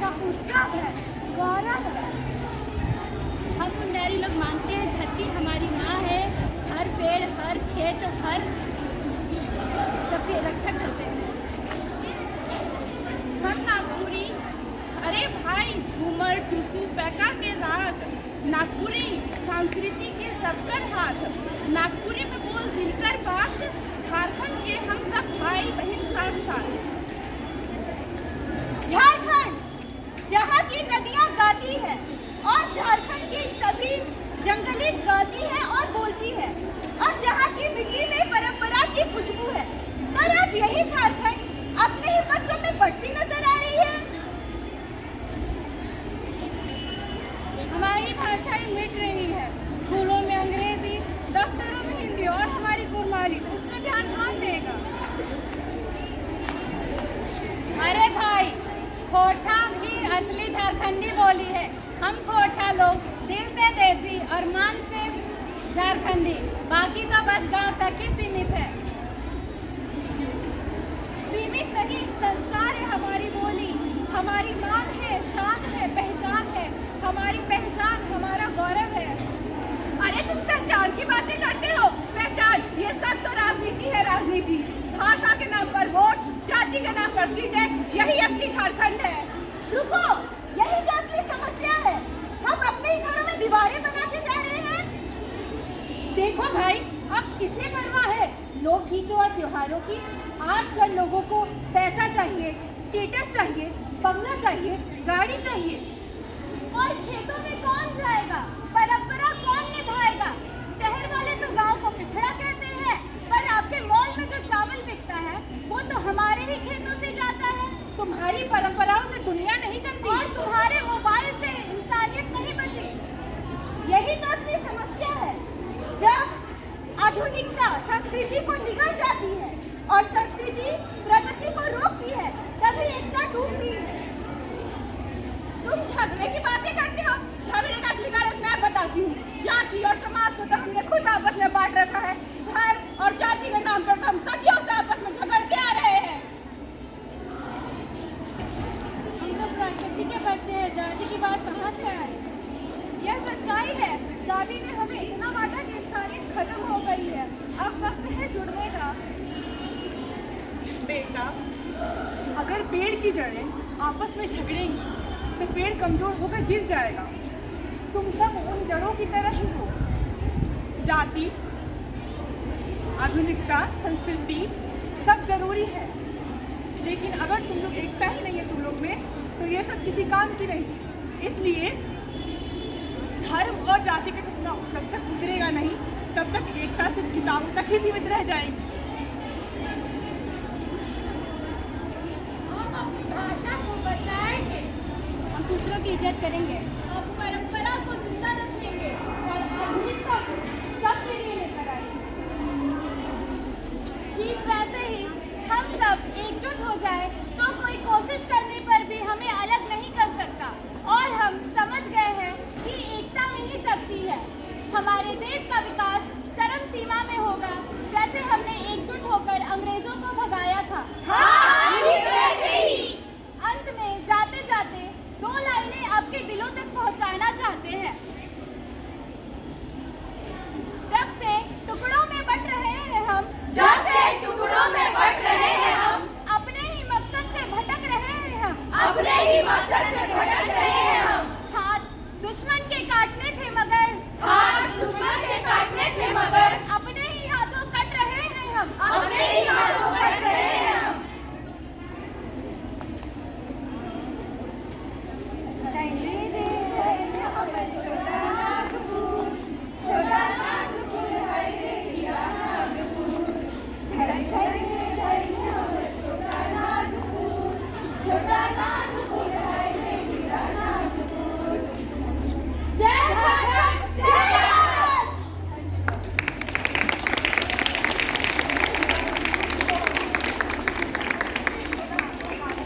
का उत्सव है, गौरव है। हम मुंडारी लोग मानते हैं धरती हमारी माँ है। हर पेड़, हर खेत, हर सबके रक्षा करते हैं। हम नागपुरी, अरे भाई घूमर टुसू पैका के राग, नागपुरी संस्कृति के सबकर हाथ, नागपुरी में बोल दिलकर बात, झारखंड के हम सब भाई बहन साथ साथ। झारखंड जहाँ की नदियाँ गाती है और झारखंड की सभी जंगली गाती है और बोलती है, और जहाँ की मिट्टी में परंपरा की खुशबू है। पर आज यही झारखंड अपने ही बच्चों में बढ़ती नजर आ रही है। हमारी भाषाएं मिट रही है। स्कूलों में अंग्रेजी, दफ्तरों में हिंदी और हमारी कुरमाली, उसमें ध्यान कौन देगा? अरे भाई, खोटा भी असली झारखंडी बोली है। हम खोटा लोग दिल से देसी और मन से झारखंडी, बाकी तो बस गांव तक ही सीमित है। सीमित नहीं, संस्कार है हमारी बोली, हमारी मान है, शान है, पहचान है, हमारी पहचान हमारा गौरव है। अरे तुम पहचान की बातें करते हो? पहचान ये सब तो राजनीति है, राजनीति। भाषा के नाम पर वोट, जाति के नाम पर सीटें, यही असली झारखंड है। रुको, यही तो असली समस्या है। हम अपने ही घरों में दीवारें बनाते जा रहे हैं। देखो भाई, अब किसे परवाह है लोकगीतों और त्योहारों की? आजकल लोगों को पैसा चाहिए, स्टेटस चाहिए, बंगला चाहिए, गाड़ी चाहिए। और खेतों में कौन जाएगा? परंपरा कौन निभाएगा? शहर वाले तो गांव को पिछड़ा कहते हैं, पर आपके मॉल में जो चावल बिकता है वो तो हमारे ही खेतों से जाता है। तुम्हारी परंपराओं से दुनिया नहीं चलती और तुम्हारे मोबाइल से इंसानियत नहीं बची। यही तो असली समस्या है। जब आधुनिकता संस्कृति को निगल जाती है और संस्कृति प्रगति को रोकती है, तभी एकता टूटती है। तुम झगड़े की बातें करते हो। झगड़े का असली कारण मैं बताती हूँ। जाति और समाज को तो हमने खुद आपस में बांट रखा है। धर्म और जाति के नाम पर तो हम सदियों से आपस में झगड़ते आ रहे हैं। हम तो प्रकृति के बच्चे हैं, जाति की बात कहाँ से आए? यह सच्चाई है। जाति ने हमें इतना बांटा कि इंसानियत खत्म हो गई है। अब वक्त है जुड़ने का। बेटा, अगर पेड़ की जड़ें आपस में झगड़ेंगी तो पेड़ कमजोर होकर गिर जाएगा। तुम सब उन जड़ों की तरह ही हो। जाति, आधुनिकता, संस्कृति सब जरूरी है, लेकिन अगर तुम लोग एकता ही नहीं है तुम लोग में, तो ये सब किसी काम की नहीं। इसलिए धर्म और जाति का चुनाव जब तक उतरेगा नहीं, तब तक एकता सिर्फ किताबों तक ही सीमित रह जाएगी। हम अपनी भाषा को बचाएंगे, हम दूसरों की इज्जत करेंगे, हम परंपरा को जिंदा रखेंगे और आधुनिकता को सबके लिए लेकर आएंगे। ठीक वैसे ही हम सब एकजुट हो जाए तो कोई कोशिश करने पर भी हमें अलग नहीं कर सकता। और हम समझ गए हैं कि एकता में ही शक्ति है। हमारे देश का विकास चरम सीमा में होगा, जैसे हमने एकजुट होकर अंग्रेजों को भगाया था। ठीक वैसे ही अंत में जाते जाते दो लाइनें आपके दिलों तक पहुंचाना चाहते हैं। जब से टुकड़ों में बट रहे हैं हम, अपने ही मकसद से भटक रहे हैं हम,